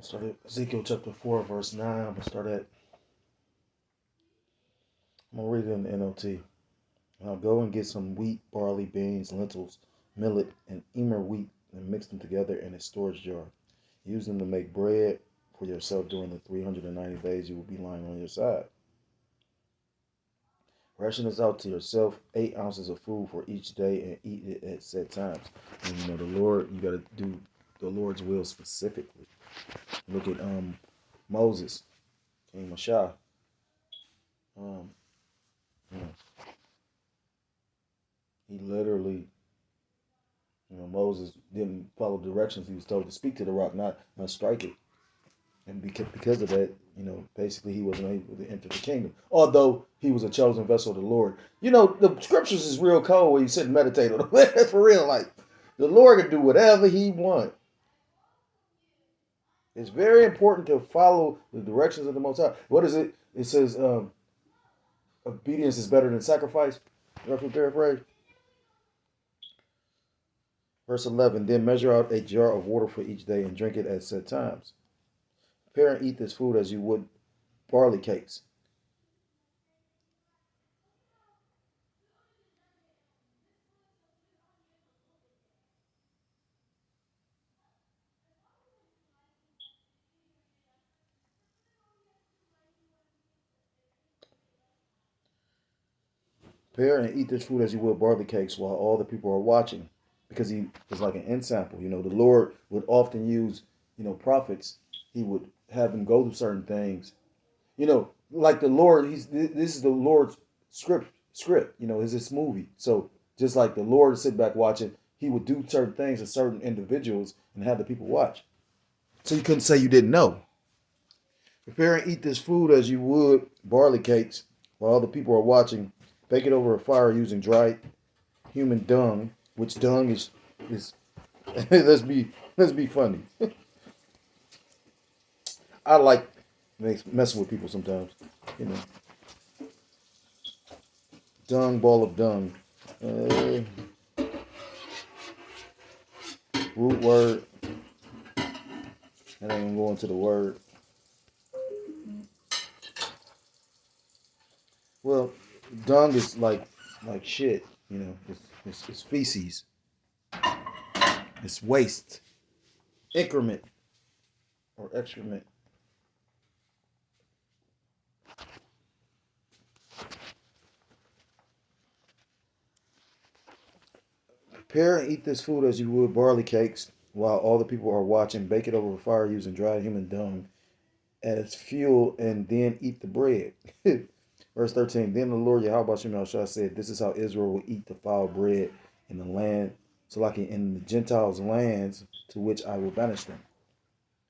Start at Ezekiel chapter 4, verse 9. I'm gonna start at. I'm gonna read it in the NLT. Now go and get some wheat, barley, beans, lentils, millet, and emmer wheat, and mix them together in a storage jar. Use them to make bread for yourself during the 390 days you will be lying on your side. Ration this out to yourself, 8 ounces of food for each day, and eat it at set times. And the Lord, you gotta do the Lord's will specifically. Look at Moses, King Mashah. Um, you know, he literally, Moses didn't follow directions. He was told to speak to the rock, not strike it. And because of that, basically he wasn't able to enter the kingdom. Although he was a chosen vessel of the Lord. The scriptures is real cold when you sit and meditate on it. For real, like the Lord can do whatever he wants. It's very important to follow the directions of the Most High. What is it? It says obedience is better than sacrifice. Roughly paraphrase. Verse 11, then measure out a jar of water for each day and drink it at set times. Prepare and eat this food as you would barley cakes. Prepare and eat this food as you would barley cakes while all the people are watching. Because he was like an ensample. The Lord would often use, prophets. He would have them go through certain things. Like the Lord, this is the Lord's script, is this movie. So just like the Lord sit back watching, he would do certain things to certain individuals and have the people watch. So you couldn't say you didn't know. Prepare and eat this food as you would barley cakes while other people are watching. Bake it over a fire using dried human dung, which dung is let's be funny. I like messing with people sometimes, Dung, ball of dung. Root word. And I'm going to the word. Well, dung is like shit, It's feces. It's waste. Increment or excrement. Prepare and eat this food as you would barley cakes while all the people are watching. Bake it over a fire using dried human dung as fuel, and then eat the bread. Verse 13, then the Lord Yahweh Shah said, this is how Israel will eat the foul bread in the land, so like in the Gentiles' lands to which I will banish them.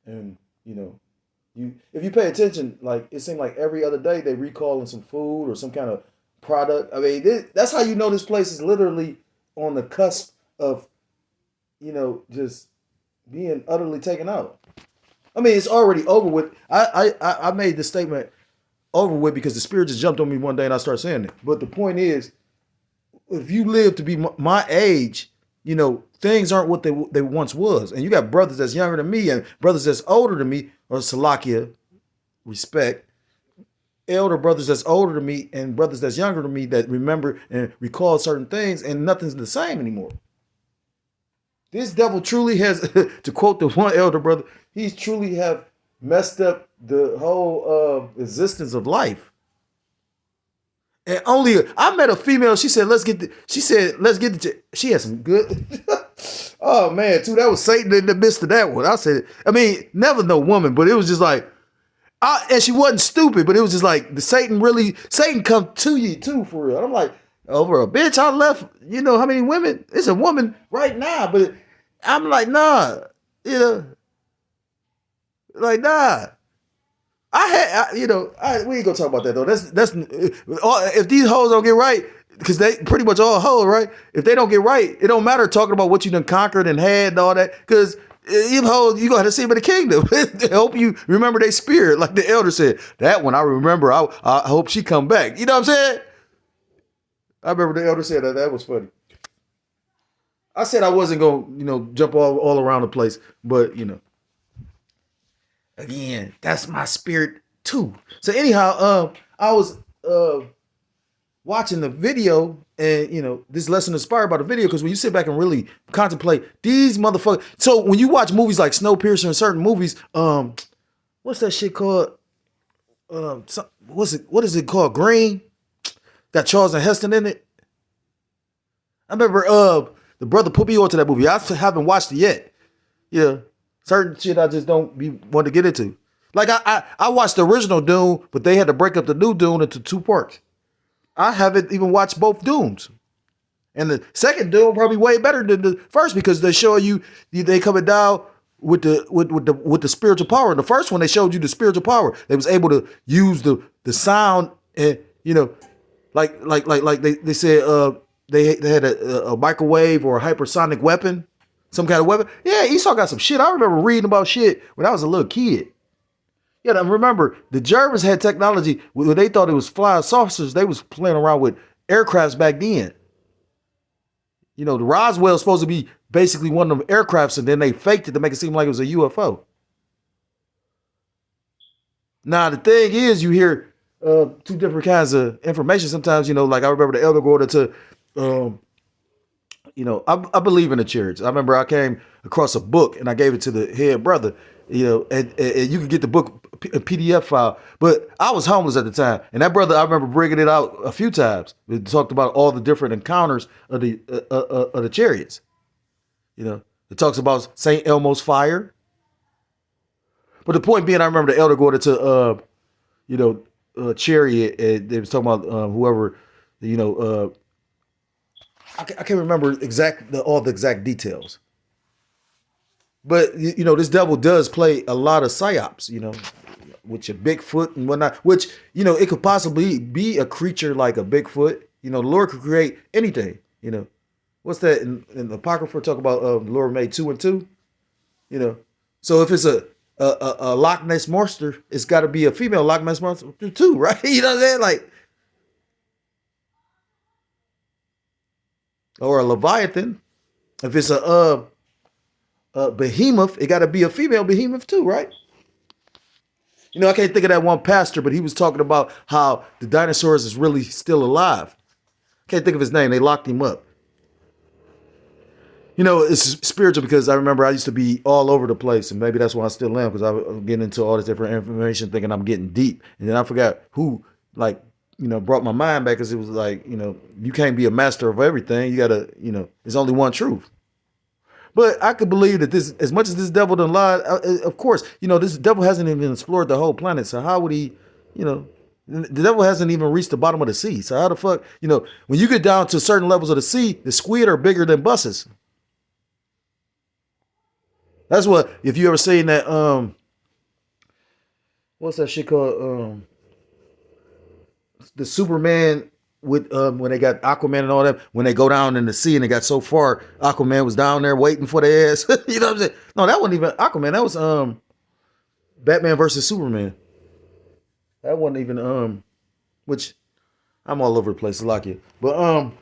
And, if you pay attention, like it seemed like every other day they recalling some food or some kind of product. I mean, that's how you know this place is literally on the cusp of, just being utterly taken out. I mean, it's already over with. I made this statement over with because the Spirit just jumped on me one day and I started saying it. But the point is, if you live to be my age, things aren't what they once was. And you got brothers that's younger than me and brothers that's older than me, or Salakia, respect. Elder brothers that's older than me and brothers that's younger than me that remember and recall certain things, and nothing's the same anymore. This devil truly has, to quote the one elder brother, he's truly have messed up the whole existence of life. And I met a female. She said, let's get the. She had some good. Oh man, too. That was Satan in the midst of that one. I said, never no woman, but it was just like, and she wasn't stupid, but it was just like Satan come to you too, for real. And I'm like, over a bitch, I left, how many women? It's a woman right now, but I'm like, nah, like, nah. We ain't gonna talk about that though. That's if these hoes don't get right, because they pretty much all hoes, right? If they don't get right, it don't matter talking about what you done conquered and had and all that, because you hoes, you gonna have to see them in the kingdom. I hope you remember their spirit, like the elder said. That one I remember. I hope she come back. You know what I'm saying? I remember the elder said that. That was funny. I said I wasn't gonna, jump all around the place, but Again, that's my spirit too. So anyhow, I was watching the video, and this lesson inspired by the video, because when you sit back and really contemplate these motherfuckers. So when you watch movies like Snowpiercer and certain movies, what's that shit called? What is it called? Green. Got Charlton Heston in it. I remember the brother put me onto that movie. I haven't watched it yet. Yeah. Certain shit I just don't want to get into. Like I watched the original Dune, but they had to break up the new Dune into 2 parts. I haven't even watched both Dooms. And the second Doom probably way better than the first, because they show you they coming down with the spiritual power. In the first one, they showed you the spiritual power. They was able to use the sound, and like they said they had a microwave or a hypersonic weapon, some kind of weapon. Yeah, Esau got some shit. I remember reading about shit when I was a little kid. Yeah, I remember the Germans had technology when they thought it was flying saucers. They was playing around with aircrafts back then. The Roswell's supposed to be basically one of them aircrafts, and then they faked it to make it seem like it was a UFO. Now, the thing is, you hear 2 different kinds of information sometimes, like I remember the elder go to, I believe in the chariots. I remember I came across a book and I gave it to the head brother, and you could get the book a PDF file, but I was homeless at the time, and that brother, I remember bringing it out a few times. We talked about all the different encounters of the chariots. It talks about Saint Elmo's fire. But the point being, I remember the elder going to chariot, and they was talking about whoever, I can't remember all the exact details. But this devil does play a lot of psyops, with your Bigfoot and whatnot, which, it could possibly be a creature like a Bigfoot. The Lord could create anything, What's that in the Apocrypha talk about the Lord made 2 and 2? So if it's a Loch Ness monster, it's got to be a female Loch Ness monster too, right? You know what I'm saying? Like, or a Leviathan. If it's a behemoth, it got to be a female behemoth too, right? I can't think of that one pastor, but he was talking about how the dinosaurs is really still alive. Can't think of his name. They locked him up. It's spiritual, because I remember I used to be all over the place, and maybe that's why I still am, because I was getting into all this different information thinking I'm getting deep. And then I forgot who, brought my mind back, because it was like, you can't be a master of everything. You got to, there's only one truth. But I could believe that this, as much as this devil done lied, of course, this devil hasn't even explored the whole planet. So how would he, the devil hasn't even reached the bottom of the sea. So how the fuck, when you get down to certain levels of the sea, the squid are bigger than buses. That's what, if you ever seen that, what's that shit called? The Superman with when they got Aquaman and all that, when they go down in the sea and they got so far, Aquaman was down there waiting for their ass. You know what I'm saying? No, that wasn't even Aquaman. That was Batman versus Superman. That wasn't even which I'm all over the place, like you. But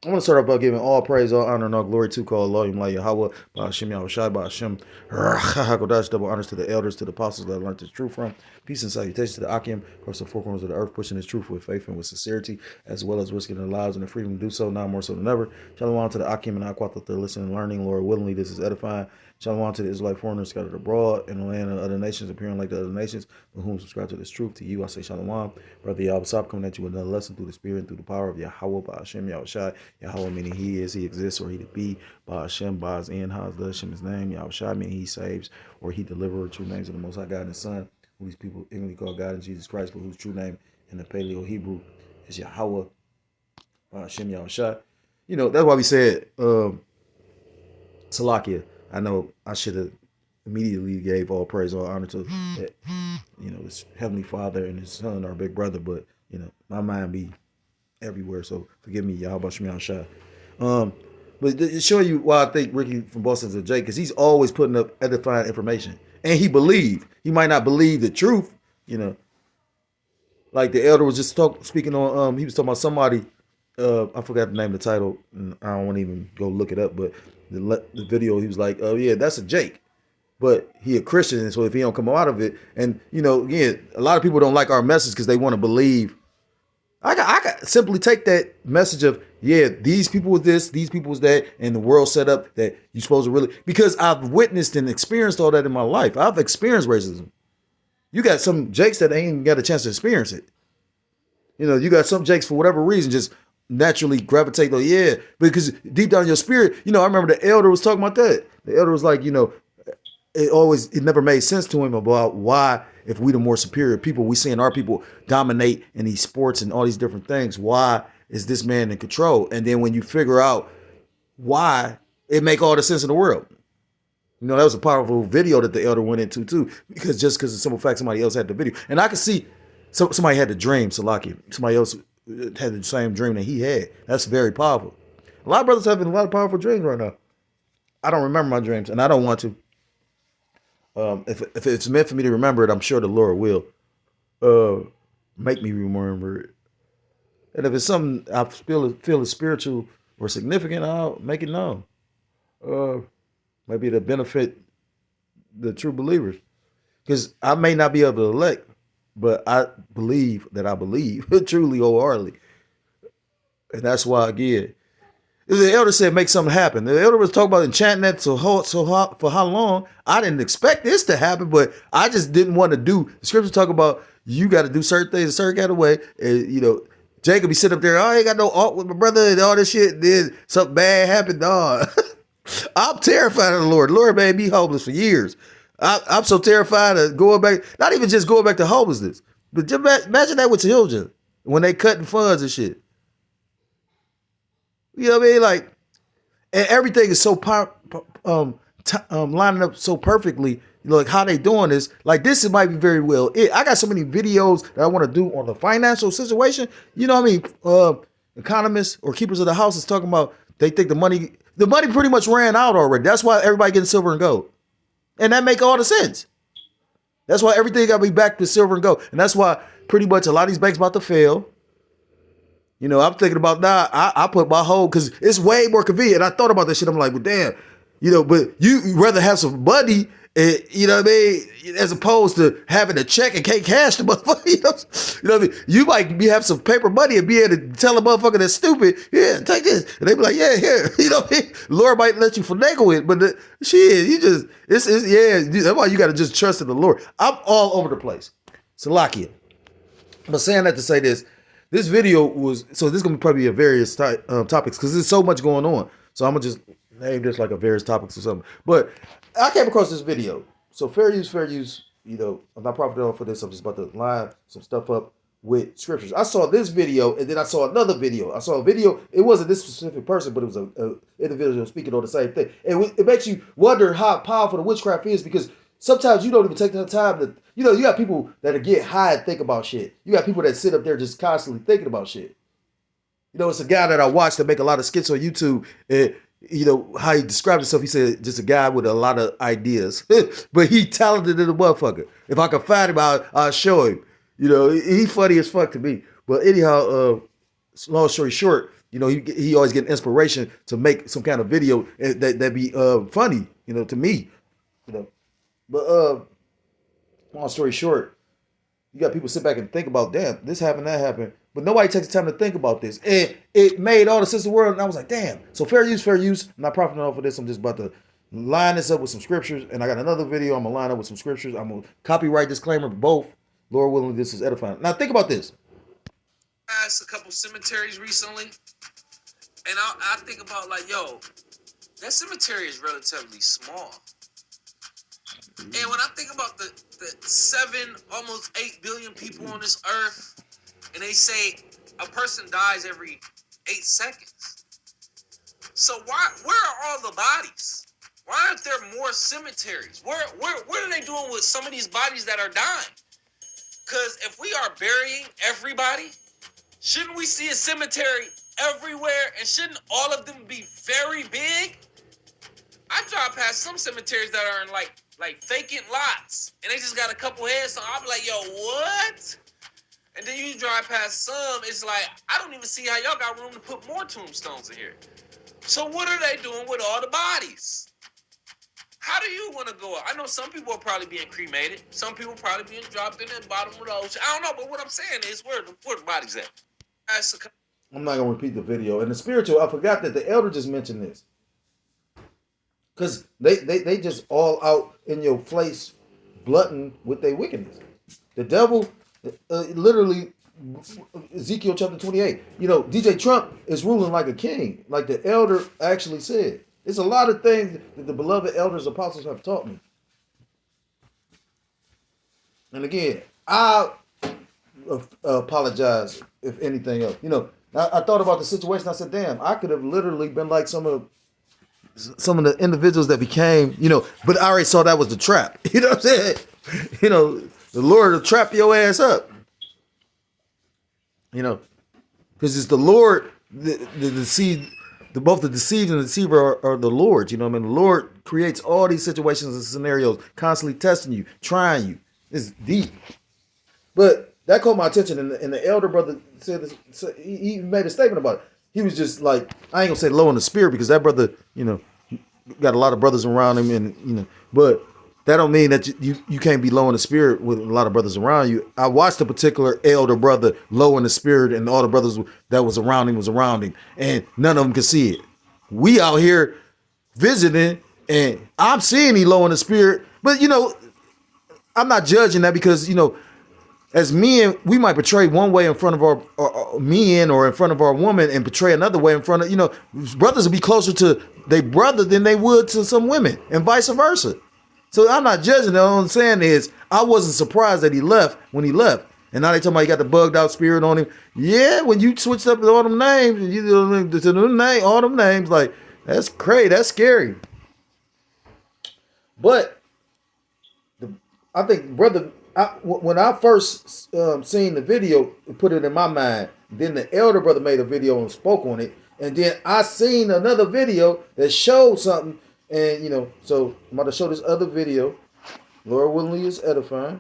I want to start off by giving all praise, all honor, and all glory to call Allah, Yahweh, Ba'ashem, Yahushai, Ba'ashem, Hakodash, double honors to the elders, to the apostles that I learned this truth from. Peace and salutations to the Akim, across the four corners of the earth, pushing this truth with faith and with sincerity, as well as risking their lives and the freedom to do so, now more so than ever. Shalom to the Akim and Aquat that they're listening and learning. Lord, willingly, this is edifying. Shalom to the Israelite foreigners scattered abroad in the land of other nations, appearing like the other nations, with whom subscribe to this truth. To you, I say shalom. Brother Yahweh coming at you with another lesson through the spirit and through the power of Yahweh, Ba'ashem, Yahushai. Yahweh meaning he is, he exists, or he to be. Ba'ashem, Ba'az in, Haz, Hashem, his name. Yahushai meaning he saves, or he deliverer. True names of the Most High God and His Son, who these people ignorantly call God and Jesus Christ, but whose true name in the Paleo Hebrew is Yahweh, Ba'ashem, Yahushai. That's why we said, Salakia. I know I should have immediately gave all praise, all honor to that, his Heavenly Father and his Son, our big brother, but my mind be everywhere, so forgive me, Yahweh Shemi Shai. But to show you why I think Ricky from Boston's a J, because he's always putting up edifying information, and he might not believe the truth, like the elder was just speaking on, he was talking about somebody, I forgot the name of the title, and I don't want to even go look it up, but the video, he was like, oh yeah, that's a Jake. but he a Christian, and so if he don't come out of it, and again, a lot of people don't like our message because they want to believe. I can simply take that message of, yeah, these people was this, these people was that, and the world set up that you supposed to really, because I've witnessed and experienced all that in my life. I've experienced racism. You got some Jakes that ain't even got a chance to experience it. You got some Jakes for whatever reason just naturally gravitate to, yeah, because deep down in your spirit, I remember the elder was talking about that. The elder was like, it never made sense to him about why, if we the more superior people, we seeing our people dominate in these sports and all these different things, why is this man in control? And then when you figure out why, it make all the sense in the world. That was a powerful video that the elder went into too, because the simple fact somebody else had the video. And I could see somebody had the dream, Salaki. Somebody else had the same dream that he had. That's very powerful. A lot of brothers having a lot of powerful dreams right now. I don't remember my dreams, and I don't want to. If it's meant for me to remember it, I'm sure the Lord will make me remember it. And if it's something I feel is spiritual or significant, I'll make it known. Maybe to benefit the true believers. Because I may not be able to elect, but I believe that I believe truly, wholeheartedly. And that's why, again, the elder said make something happen. The elder was talking about enchanting that for how long. I didn't expect this to happen, but I just didn't want to do. The scriptures talk about you got to do certain things a certain kind of way. And, Jacob be sitting up there, I ain't got no art with my brother and all this shit. And then something bad happened. I'm terrified of the Lord. The Lord made me homeless for years. I'm so terrified of going back, not even just going back to homelessness, but just imagine that with children when they cutting funds and shit. You know what I mean? Like, and everything is so lining up so perfectly. Like how they doing this. Like this might be very well it. I got so many videos that I want to do on the financial situation. You know what I mean? Economists or keepers of the house is talking about they think the money pretty much ran out already. That's why everybody getting silver and gold. And that make all the sense. That's why everything got to be back to silver and gold. And that's why pretty much a lot of these banks about to fail. I'm thinking about now, I put my whole, because it's way more convenient. I thought about this shit. I'm like, well, damn, but you rather have some money, you know what I mean, as opposed to having a check and can't cash the motherfucker. You know what I mean? You might have some paper money and be able to tell a motherfucker that's stupid, yeah, take this. And they be like, yeah, here. Lord might let you finagle it, but shit, that's why you got to just trust in the Lord. I'm all over the place. Salakia. But saying that to say this video was, so this is going to probably be a various topics because there's so much going on. So I'm going to just name this like a various topics or something. But I came across this video. So fair use, I'm not profiting off for this. I'm just about to line some stuff up with scriptures. I saw this video and then I saw another video. I saw a video. It wasn't this specific person, but it was an individual speaking on the same thing. And it makes you wonder how powerful the witchcraft is because sometimes you don't even take the time to, you got people that get high and think about shit. You got people that sit up there just constantly thinking about shit. It's a guy that I watched that make a lot of skits on YouTube. And, how he described himself, he said just a guy with a lot of ideas. But he talented in a motherfucker. If I could find him, I'll show him. He funny as fuck to me. But anyhow, long story short, he always get inspiration to make some kind of video that be funny, to me. But long story short, you got people sit back and think about, damn, this happened, that happened. But nobody takes the time to think about this. And it made all the sense in the world. And I was like, damn. So fair use. I'm not profiting off of this. I'm just about to line this up with some scriptures. And I got another video I'm going to line up with some scriptures. I'm going to copyright disclaimer for both. Lord willing, this is edifying. Now think about this. I asked a couple cemeteries recently. And I think about like, yo, that cemetery is relatively small. And when I think about the 7, almost 8 billion people on this earth, and they say a person dies every 8 seconds. So where are all the bodies? Why aren't there more cemeteries? What are they doing with some of these bodies that are dying? Because if we are burying everybody, shouldn't we see a cemetery everywhere? And shouldn't all of them be very big? I drive past some cemeteries that are in like vacant lots, and they just got a couple heads. So I'm like, yo, what? And then you drive past some, it's like, I don't even see how y'all got room to put more tombstones in here. So what are they doing with all the bodies? how do you want to go out? I know some people are probably being cremated. Some people probably being dropped in the bottom of the ocean. I don't know, but what I'm saying is where the bodies at? I'm not gonna repeat the video. And the spiritual, I forgot that the elder just mentioned this. Because they just all out in your face, glutton with their wickedness. The devil, literally, Ezekiel chapter 28. You know, DJ Trump is ruling like a king, like the elder actually said. There's a lot of things that the beloved elders, apostles have taught me. And again, I apologize if anything else. You know, I thought about the situation. I said, damn, I could have literally been like some of the individuals that became, you know, but I already saw that was the trap. You know what I'm saying? You know, the Lord will trap your ass up. You know, because it's the Lord, the deceive, both the deceived and the deceiver are the Lord. You know what I mean? The Lord creates all these situations and scenarios, constantly testing you, trying you. It's deep. But that caught my attention, and the elder brother said this, he made a statement about it. He was just like, I ain't gonna say low in the spirit, because that brother, you know, got a lot of brothers around him, and you know, but that don't mean that you can't be low in the spirit with a lot of brothers around you. I watched a particular elder brother low in the spirit, and all the brothers that was around him, and none of them could see it. We out here visiting, and I'm seeing he low in the spirit, but you know, I'm not judging that, because you know, as men, we might portray one way in front of our men or in front of our woman, and portray another way in front of, you know, brothers will be closer to their brother than they would to some women, and vice versa. So I'm not judging. All I'm saying is, I wasn't surprised that he left when he left. And now they talking about he got the bugged out spirit on him. Yeah, when you switched up all them names, all them names, like, that's crazy, that's scary. But I think, brother, when I first seen the video, put it in my mind. Then the elder brother made a video and spoke on it, and then I seen another video that showed something, and you know, so I'm about to show this other video. Lord willingly is edifying.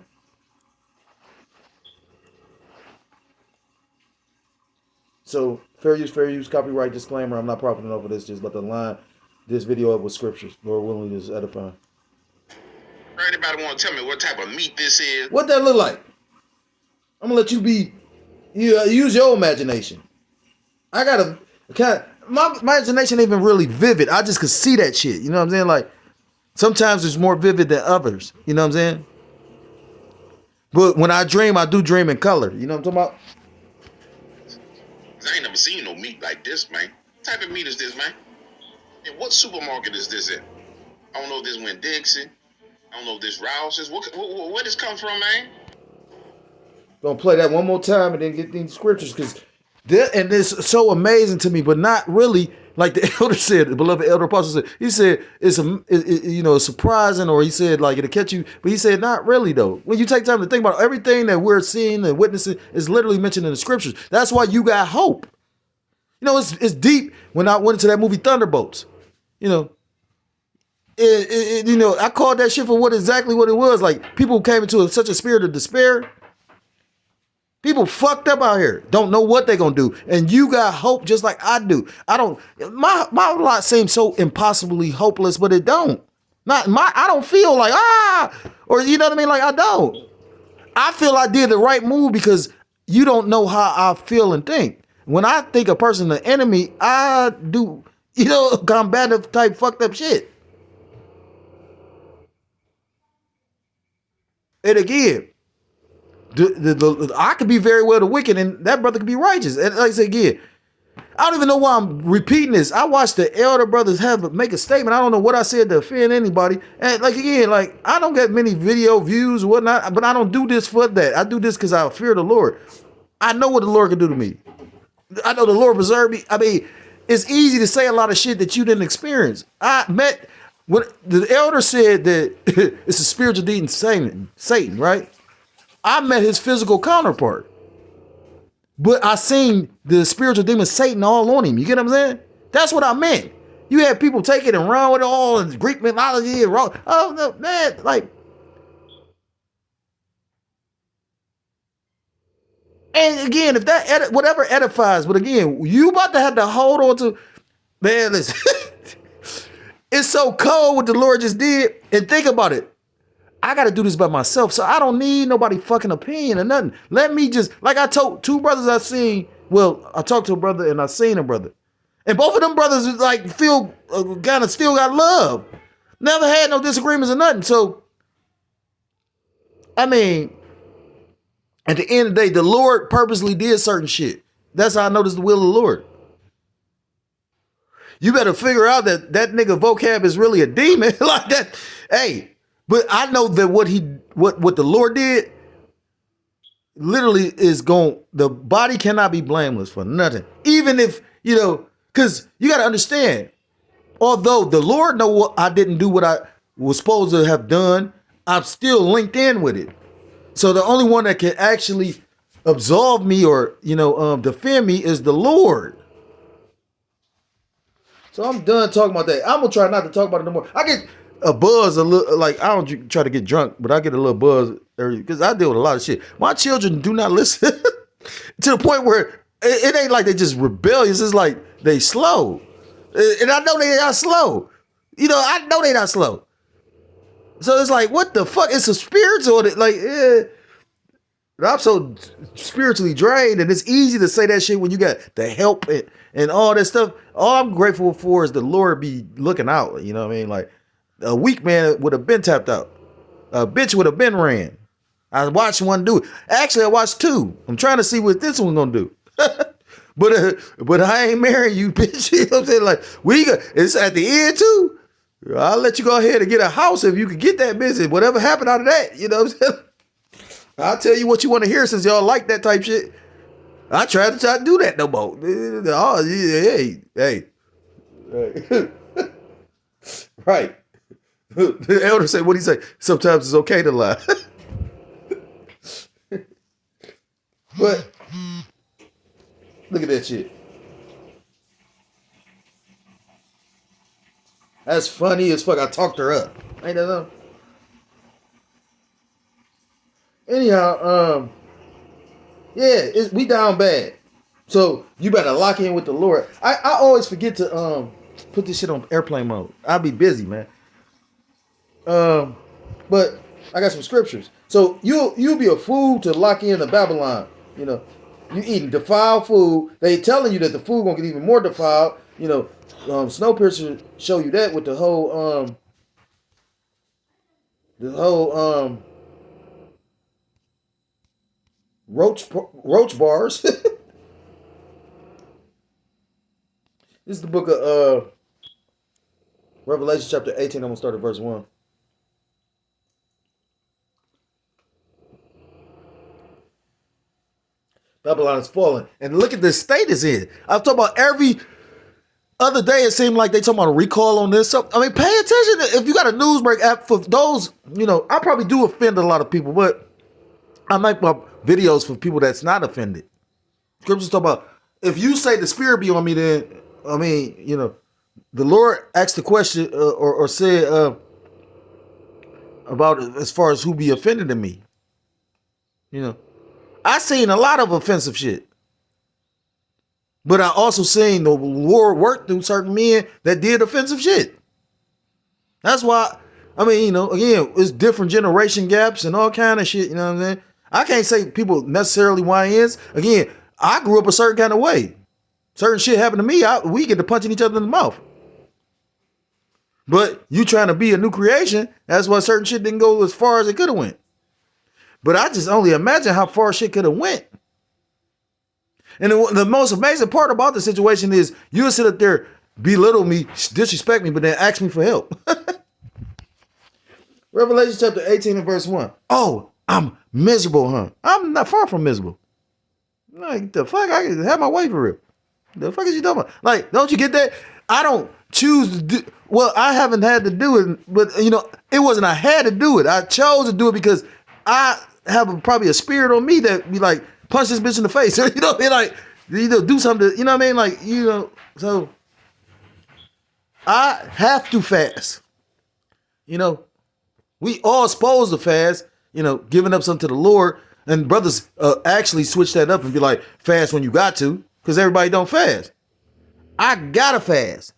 So fair use, copyright disclaimer. I'm not profiting over this. Just let the line this video up with scriptures. Lord willingly is edifying. Anybody want to tell me what type of meat this is? What that look like? I'm gonna let you use your imagination. I gotta my imagination ain't even really vivid. I just could see that shit. You know what I'm saying? Like, sometimes it's more vivid than others. You know what I'm saying? But when I dream, I do dream in color. You know what I'm talking about? I ain't never seen no meat like this, man. What type of meat is this, man? And what supermarket is this in? I don't know if this went Dixie. I don't know if this Rouse's. Where this come from, man? Gonna play that one more time and then get these scriptures, because and it's so amazing to me, but not really. Like the elder said, the beloved elder apostle said, he said it's surprising, or he said like it'll catch you, but he said not really though. When you take time to think about everything that we're seeing and witnessing is literally mentioned in the scriptures. That's why you got hope. You know, it's deep. When I went into that movie Thunderbolts, you know. You know, I called that shit for what it was. Like, people came into such a spirit of despair. People fucked up out here, don't know what they're gonna do, and you got hope just like I do. My lot seems so impossibly hopeless, but it don't. I don't feel like or you know what I mean. Like, I don't. I feel I did the right move, because you don't know how I feel and think. When I think a person an enemy, I do, you know, combative type fucked up shit. And again, I could be very well the wicked, and that brother could be righteous. And like I said again, I don't even know why I'm repeating this. I watched the elder brothers make a statement. I don't know what I said to offend anybody. And like again, like, I don't get many video views or whatnot, but I don't do this for that. I do this because I fear the Lord. I know what the Lord can do to me. I know the Lord preserved me. I mean, it's easy to say a lot of shit that you didn't experience. When the elder said that it's a spiritual deed in Satan, right? I met his physical counterpart, but I seen the spiritual demon Satan all on him. You get what I'm saying? That's what I meant. You had people take it and run with it all in Greek mythology and wrong. Oh no, man! Like, and again, if that whatever edifies, but again, you about to have to hold on to, man. Listen. It's so cold what the Lord just did. And think about it. I got to do this by myself. So I don't need nobody fucking opinion or nothing. Let me just, like I told two brothers I seen. Well, I talked to a brother and I seen a brother. And both of them brothers like feel kind of still got love. Never had no disagreements or nothing. So, I mean, at the end of the day, the Lord purposely did certain shit. That's how I know this is the will of the Lord. You better figure out that that nigga vocab is really a demon like that. Hey, but I know that what the Lord did literally is the body cannot be blameless for nothing. Even if, because you got to understand, although the Lord know what I didn't do what I was supposed to have done, I'm still linked in with it. So the only one that can actually absolve me or, defend me is the Lord. So I'm done talking about that. I'm going to try not to talk about it no more. I get a buzz, a little, like, I don't try to get drunk, but I get a little buzz because I deal with a lot of shit. My children do not listen to the point where it ain't like they just rebellious. It's like they slow. And I know they are slow. I know they not slow. So it's like, what the fuck? It's a spiritual, like, I'm so spiritually drained, and it's easy to say that shit when you got the help and all that stuff. All I'm grateful for is the Lord be looking out. You know what I mean? Like, a weak man would have been tapped out. A bitch would have been ran. I watched one do it. Actually, I watched two. I'm trying to see what this one gonna do. But I ain't marrying you, bitch. You know what I'm saying? Like, it's at the end too. I'll let you go ahead and get a house if you can get that business. Whatever happened out of that, you know what I'm saying? I'll tell you what you want to hear since y'all like that type shit. I tried to do that no more. Oh, hey. Right. The elder said, what do you say? Sometimes it's okay to lie. But look at that shit. That's funny as fuck. I talked her up. Ain't that something? Anyhow, we down bad. So you better lock in with the Lord. I always forget to put this shit on airplane mode. I'll be busy, man. But I got some scriptures. So you'll be a fool to lock in to Babylon. You eating defiled food. They telling you that the food gonna get even more defiled. Snowpiercer show you that with the whole roach bars. This is the book of Revelation chapter 18. I'm gonna start at verse 1. Babylon is falling. And look at the state it's in. I'm talking about every other day it seemed like they talking about a recall on this. So, I mean, pay attention if you got a Newsbreak app for those, I probably do offend a lot of people, but I make my videos for people that's not offended. Scriptures talk about, if you say the spirit be on me, then, I mean, the Lord asked the question or said about as far as who be offended in me. I seen a lot of offensive shit. But I also seen the Lord work through certain men that did offensive shit. That's why, I mean, again, it's different generation gaps and all kind of shit, you know what I'm saying? I can't say people necessarily YNs. Again, I grew up a certain kind of way. Certain shit happened to me, we get to punching each other in the mouth. But you trying to be a new creation, that's why certain shit didn't go as far as it could have went. But I just only imagine how far shit could have went. And the most amazing part about the situation is you'll sit up there, belittle me, disrespect me, but then ask me for help. Revelation chapter 18 and verse 1. Oh, I'm miserable, huh? I'm not far from miserable. Like, the fuck? I can have my way for real. The fuck is you talking about? Like, don't you get that? I don't choose to do, well, I haven't had to do it, but, it wasn't I had to do it. I chose to do it because I have probably a spirit on me that be like, punch this bitch in the face. Like, do something to, like, so I have to fast. We all supposed to fast, giving up something to the Lord. And brothers actually switch that up and be like, fast when you got to, because everybody don't fast. I gotta fast.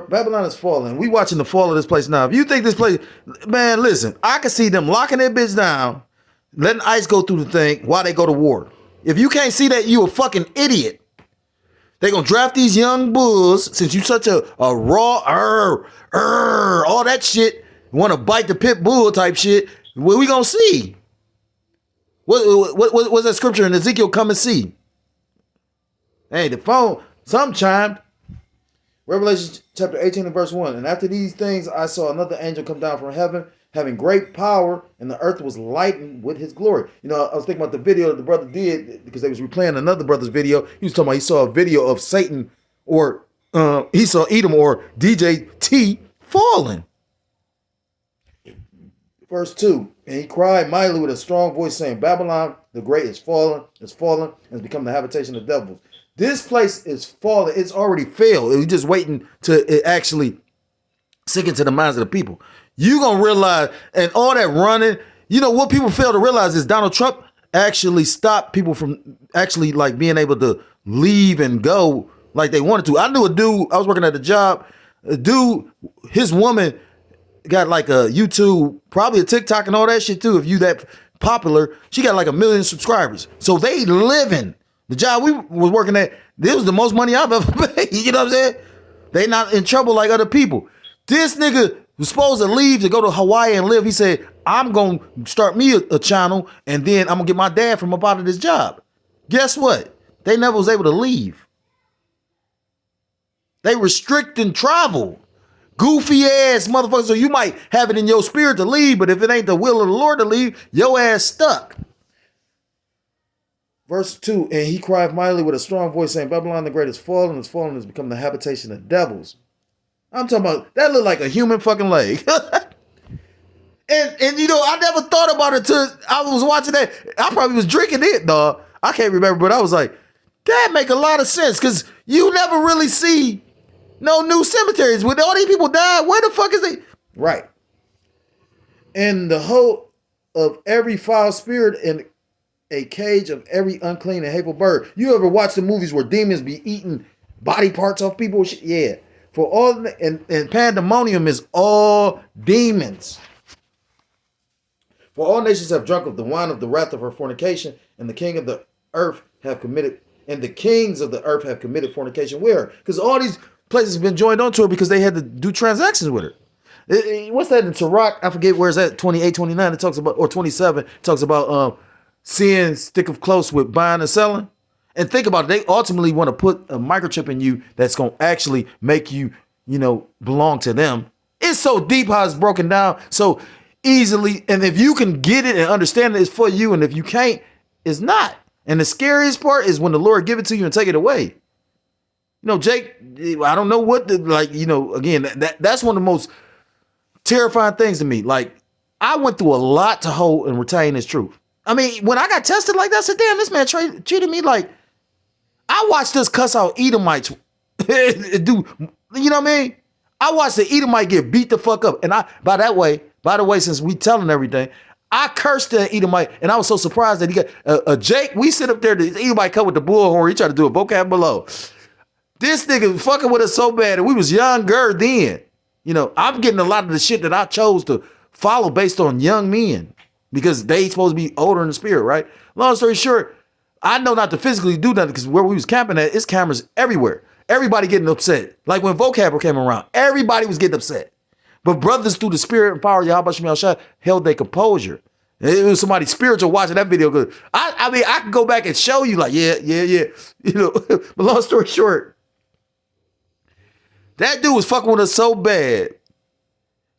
Babylon is falling. We watching the fall of this place now. If you think this place, man, listen, I can see them locking their bitch down, letting ICE go through the thing while they go to war. If you can't see that, you a fucking idiot. They gonna draft these young bulls since you such a raw, all that shit, want to bite the pit bull type shit. What we gonna see? What's that scripture in Ezekiel? Come and see. Hey, the phone, some chimed. Revelation chapter 18 and verse 1. And after these things, I saw another angel come down from heaven, having great power, and the earth was lightened with his glory. You know, I was thinking about the video that the brother did because they was replaying another brother's video. He was talking about he saw a video of Satan or he saw Edom or DJ T falling. Verse 2. And he cried mightily with a strong voice, saying, Babylon the great is fallen, and has become the habitation of devils. This place is fallen. It's already failed. It's just waiting to it actually sink into the minds of the people. You gonna realize, and all that running, you know what people fail to realize is Donald Trump actually stopped people from actually like being able to leave and go like they wanted to. I knew a dude, I was working at a job, a dude, his woman got like a YouTube, probably a TikTok and all that shit too. If you that popular, she got like 1 million subscribers. So they living. The job we was working at, this was the most money I've ever made. You know what I'm saying? They not in trouble like other people. This nigga was supposed to leave to go to Hawaii and live. He said, I'm going to start me a channel and then I'm going to get my dad from up out of this job. Guess what? They never was able to leave. They restricting travel. Goofy ass motherfuckers. So you might have it in your spirit to leave, but if it ain't the will of the Lord to leave, your ass stuck. Verse 2, and he cried mightily with a strong voice, saying, Babylon the great is fallen, has become the habitation of devils. I'm talking about, that looked like a human fucking leg. and you know, I never thought about it till I was watching that. I probably was drinking it, dog. I can't remember, but I was like, that make a lot of sense, because you never really see no new cemeteries. When all these people died, where the fuck is they? Right. And the whole of every foul spirit and a cage of every unclean and hateful bird. You ever watch the movies where demons be eating body parts off people? Yeah. For all and pandemonium is all demons. For all nations have drunk of the wine of the wrath of her fornication, and the king of the earth have committed, and the kings of the earth have committed fornication with her. Because all these places have been joined onto her because they had to do transactions with her. What's that in Sirach? I forget where it's at, 28, 29, it talks about, or 27, it talks about seeing stick of close with buying and selling. And think about it, they ultimately want to put a microchip in you that's going to actually make you, you know, belong to them. It's so deep how it's broken down so easily. And if you can get it and understand it, it's for you. And if you can't, it's not. And the scariest part is when the Lord give it to you and take it away. You know, Jake, I don't know what the, like, you know, again, that's one of the most terrifying things to me. Like, I went through a lot to hold and retain this truth. I mean, when I got tested like that, I said, damn, this man treated me like, I watched this cuss out Edomites do, you know what I mean? I watched the Edomite get beat the fuck up. And by the way, since we telling everything, I cursed the Edomite, and I was so surprised that he got, Jake, we sit up there, the Edomite come with the bullhorn, he tried to do a vocab below. This nigga fucking with us so bad, and we was younger then. You know, I'm getting a lot of the shit that I chose to follow based on young men, because they supposed to be older in the spirit, right? Long story short, I know not to physically do nothing because where we was camping at, it's cameras everywhere. Everybody getting upset. Like when vocab came around, everybody was getting upset. But brothers through the spirit and power of Yahweh Shem Shah held their composure. It was somebody spiritual watching that video. I mean, I can go back and show you like, yeah. You know, but long story short, that dude was fucking with us so bad.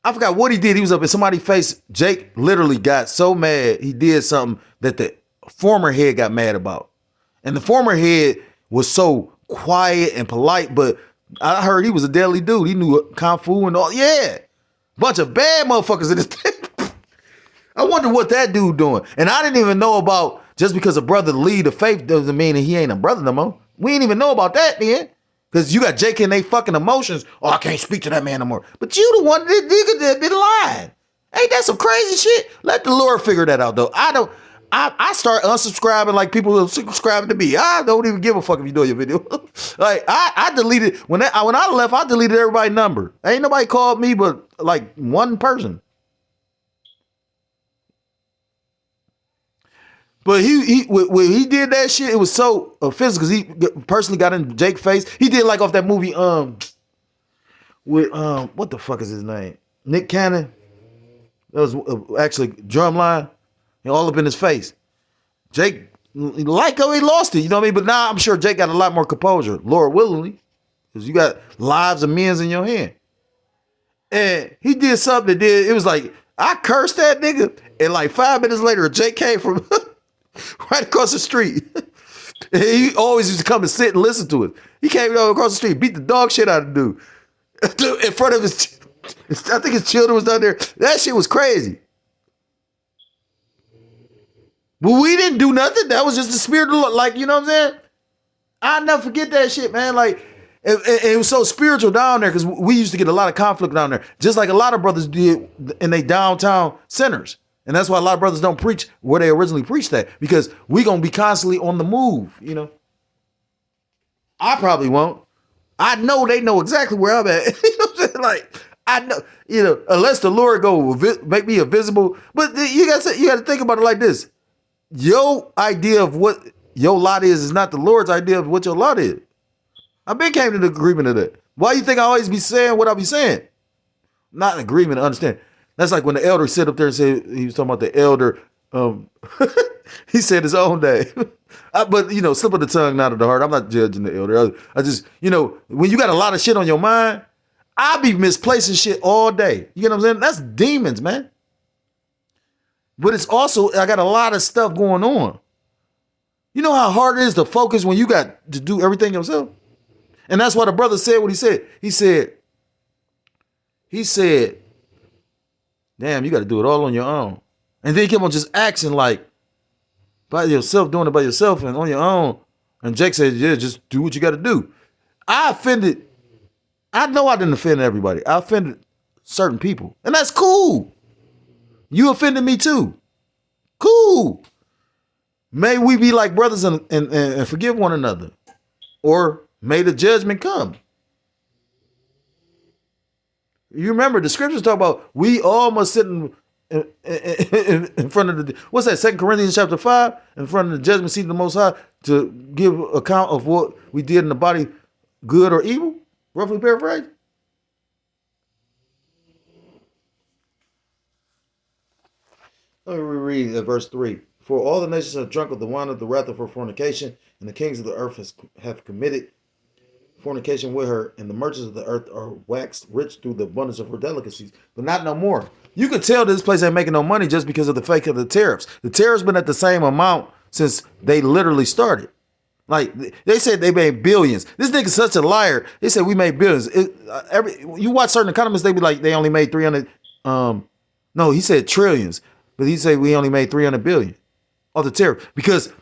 I forgot what he did. He was up in somebody's face. Jake literally got so mad. He did something that the former head got mad about. And the former head was so quiet and polite, but I heard he was a deadly dude. He knew Kung Fu and all. Yeah. Bunch of bad motherfuckers in this thing. I wonder what that dude doing. And I didn't even know about, just because a brother lead the faith doesn't mean that he ain't a brother no more. We didn't even know about that then. Because you got Jake and they fucking emotions. Oh, I can't speak to that man no more. But you the one that been lying. Ain't that some crazy shit? Let the Lord figure that out though. I I start unsubscribing like people who subscribing to me. I don't even give a fuck if you do your video. Like I deleted when I left. I deleted everybody's number. Ain't nobody called me but like one person. But when he did that shit, it was so offensive because he personally got in Jake's face. He did like off that movie with what the fuck is his name? Nick Cannon. That was actually Drumline. All up in his face. Jake, like how he lost it, you know what I mean? But now I'm sure Jake got a lot more composure. Lord willingly. Because you got lives of men in your hand. And he did something it was like, I cursed that nigga. And like 5 minutes later, Jake came from right across the street. And he always used to come and sit and listen to it. He came over across the street, beat the dog shit out of the dude. In front of I think his children was down there. That shit was crazy. But we didn't do nothing. That was just the spirit of the Lord. Like, you know what I'm saying? I'll never forget that shit, man. Like, it was so spiritual down there because we used to get a lot of conflict down there. Just like a lot of brothers did in they downtown centers. And that's why a lot of brothers don't preach where they originally preached at. Because we going to be constantly on the move, you know? I probably won't. I know they know exactly where I'm at. You know what I'm saying? Like, I know, you know, unless the Lord make me invisible. But you got to think about it like this. Your idea of what your lot is not the Lord's idea of what your lot is. I've been came to the agreement of that. Why you think I always be saying what I be saying? Not an agreement, I understand. That's like when the elder sit up there and said, he was talking about the elder, he said his own day. But, you know, slip of the tongue, not of the heart. I'm not judging the elder. I just, you know, when you got a lot of shit on your mind, I be misplacing shit all day. You get what I'm saying? That's demons, man. But it's also, I got a lot of stuff going on. You know how hard it is to focus when you got to do everything yourself? And that's why the brother said what he said. He said, damn, you got to do it all on your own. And then he kept on just acting like by yourself, doing it by yourself and on your own. And Jake said, yeah, just do what you got to do. I know I didn't offend everybody. I offended certain people. And that's cool. You offended me too. Cool. May we be like brothers and forgive one another. Or may the judgment come. You remember the scriptures talk about we all must sit in front of the, what's that, 2 Corinthians chapter 5? In front of the judgment seat of the Most High to give account of what we did in the body, good or evil? Roughly paraphrase. Let me reread verse 3. For all the nations have drunk of the wine of the wrath of her fornication, and the kings of the earth have committed fornication with her, and the merchants of the earth are waxed rich through the abundance of her delicacies, but not no more. You can tell this place ain't making no money just because of the fake of the tariffs. The tariffs been at the same amount since they literally started. Like, they said they made billions. This nigga's such a liar. They said we made billions. You watch certain economists, they be like, they only made 300. No, he said trillions. But he said we only made 300 billion off the tariff. Because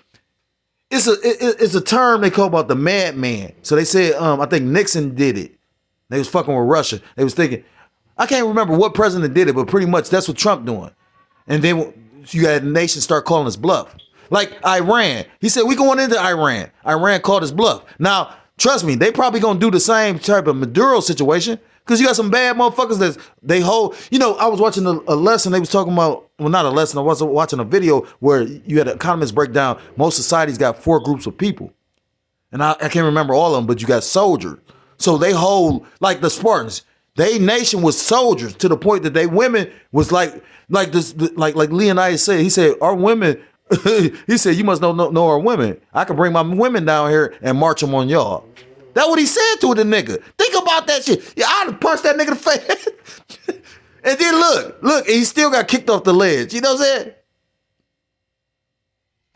it's a term they call about the madman. So they said, I think Nixon did it. They was fucking with Russia. They was thinking, I can't remember what president did it, but pretty much that's what Trump doing. And then you had the nation start calling us bluff. Like Iran. He said, we going into Iran. Iran called us bluff. Now, trust me, they probably going to do the same type of Maduro situation because you got some bad motherfuckers that they hold. You know, I was watching a lesson. They was talking about, well, not a lesson. I was watching a video where you had economists break down most societies got 4 groups of people. And I can't remember all of them, but you got soldiers. So they hold, like the Spartans, they nation was soldiers to the point that they women was like Leonidas said. He said, our women, he said, you must know our women. I can bring my women down here and march them on y'all. That's what he said to the nigga. Think about that shit. Yeah, I'd have punched that nigga in the face. And then look, he still got kicked off the ledge. You know what I'm saying?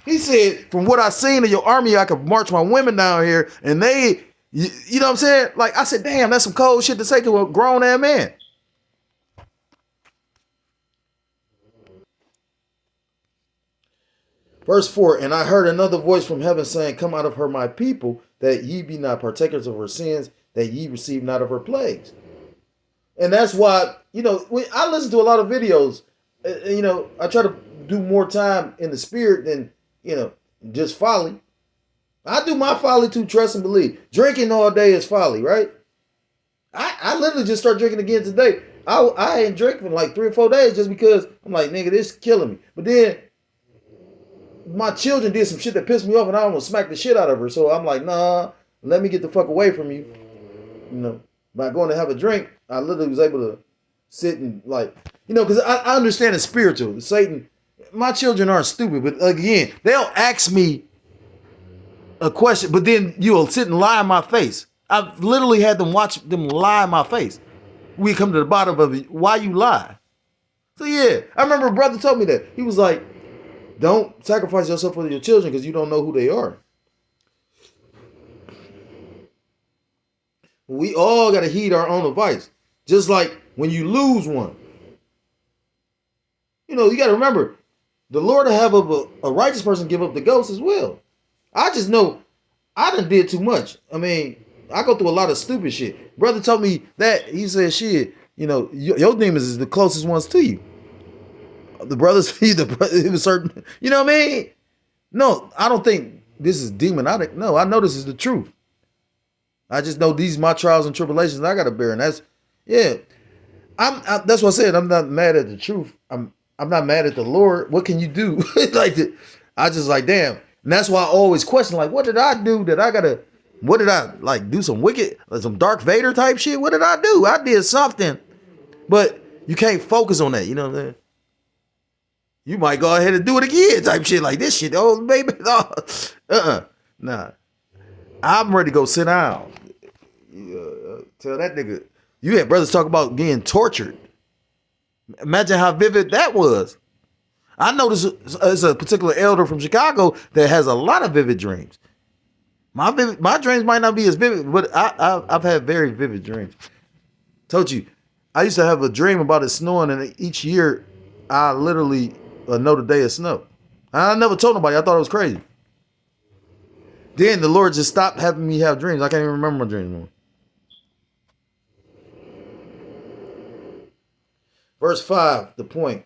He said, from what I seen of your army, I could march my women down here and they, you know what I'm saying? Like, I said, damn, that's some cold shit to say to a grown ass man. Verse 4, and I heard another voice from heaven saying, come out of her, my people, that ye be not partakers of her sins, that ye receive not of her plagues. And that's why, you know, I listen to a lot of videos. You know, I try to do more time in the spirit than, just folly. I do my folly too, trust and believe. Drinking all day is folly, right? I literally just started drinking again today. I ain't drinking for like 3 or 4 days just because I'm like, nigga, this is killing me. But then my children did some shit that pissed me off and I almost smacked the shit out of her. So I'm like, nah, let me get the fuck away from you. By going to have a drink, I literally was able to sit and because I understand it's spiritual. Satan, my children aren't stupid, but again, they'll ask me a question, but then you'll sit and lie in my face. I've literally had them watch them lie in my face. We come to the bottom of it. Why you lie? So yeah, I remember a brother told me that. He was like, don't sacrifice yourself for your children because you don't know who they are. We all got to heed our own advice. Just like when you lose one. You got to remember, the Lord will have a righteous person give up the ghost as well. I just know I done did too much. I mean, I go through a lot of stupid shit. Brother told me that. He said, shit, your demons is the closest ones to you. The brothers, it was certain, you know what I mean? No, I don't think this is demonic. No, I know this is the truth. I just know these my trials and tribulations I got to bear. And that's what I said. I'm not mad at the truth. I'm not mad at the Lord. What can you do? I just like, damn. And that's why I always question, like, what did I do that I gotta, what did I, do some wicked, some Darth Vader type shit? What did I do? I did something. But you can't focus on that, you know what I'm saying? You might go ahead and do it again type shit like this shit. Oh, baby. No. Nah. I'm ready to go sit down. Tell that nigga. You had brothers talk about being tortured. Imagine how vivid that was. I know there's a particular elder from Chicago that has a lot of vivid dreams. My dreams might not be as vivid, but I've had very vivid dreams. Told you, I used to have a dream about it snowing, and each year I literally know the day of snow. I never told nobody. I thought it was crazy. Then the Lord just stopped having me have dreams. I can't even remember my dreams anymore. Verse 5, the point.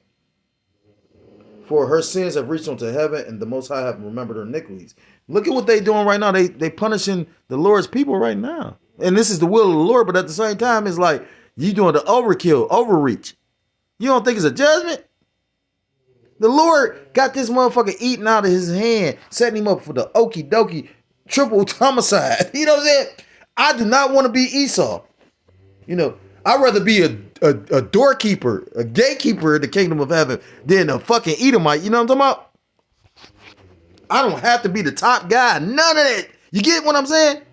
For her sins have reached unto heaven, and the Most High have remembered her iniquities. Look at what they doing right now. They punishing the Lord's people right now. And this is the will of the Lord, but at the same time, it's like you doing the overkill, overreach. You don't think it's a judgment? The Lord got this motherfucker eating out of his hand, setting him up for the okie dokie triple homicide. You know what I'm saying? I do not want to be Esau. I'd rather be a doorkeeper, a gatekeeper in the kingdom of heaven than a fucking Edomite. You know what I'm talking about? I don't have to be the top guy. None of that. You get what I'm saying?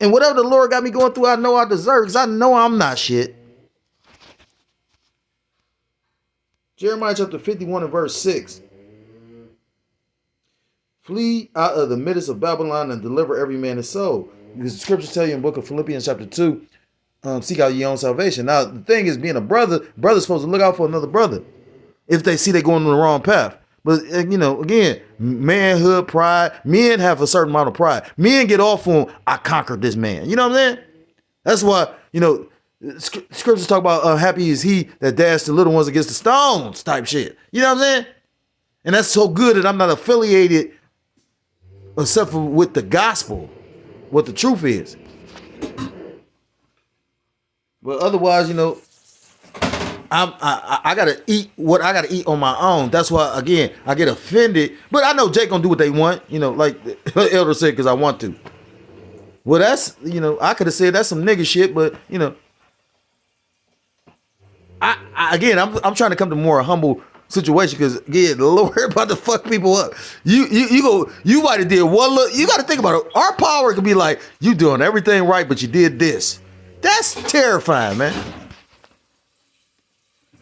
And whatever the Lord got me going through, I know I deserve because I know I'm not shit. Jeremiah chapter 51 and verse 6. Flee out of the midst of Babylon and deliver every man his soul. Because the scriptures tell you in the book of Philippians chapter 2, seek out your own salvation. Now, the thing is, being a brother's supposed to look out for another brother if they see they're going on the wrong path. But, again, manhood, pride, men have a certain amount of pride. Men get off on, I conquered this man. You know what I'm saying? That's why, scriptures talk about happy is he that dashed the little ones against the stones type shit. You know what I'm saying? And that's so good that I'm not affiliated except for with the gospel, what the truth is. But otherwise, I gotta eat what I gotta eat on my own. That's why, again, I get offended. But I know Jake gonna do what they want, like the elder said, because I want to. Well, that's, I could have said that's some nigga shit, but I'm trying to come to more humble situation because again, the Lord about to fuck people up. You might have did one look. You got to think about it. Our power could be like you doing everything right, but you did this. That's terrifying, man.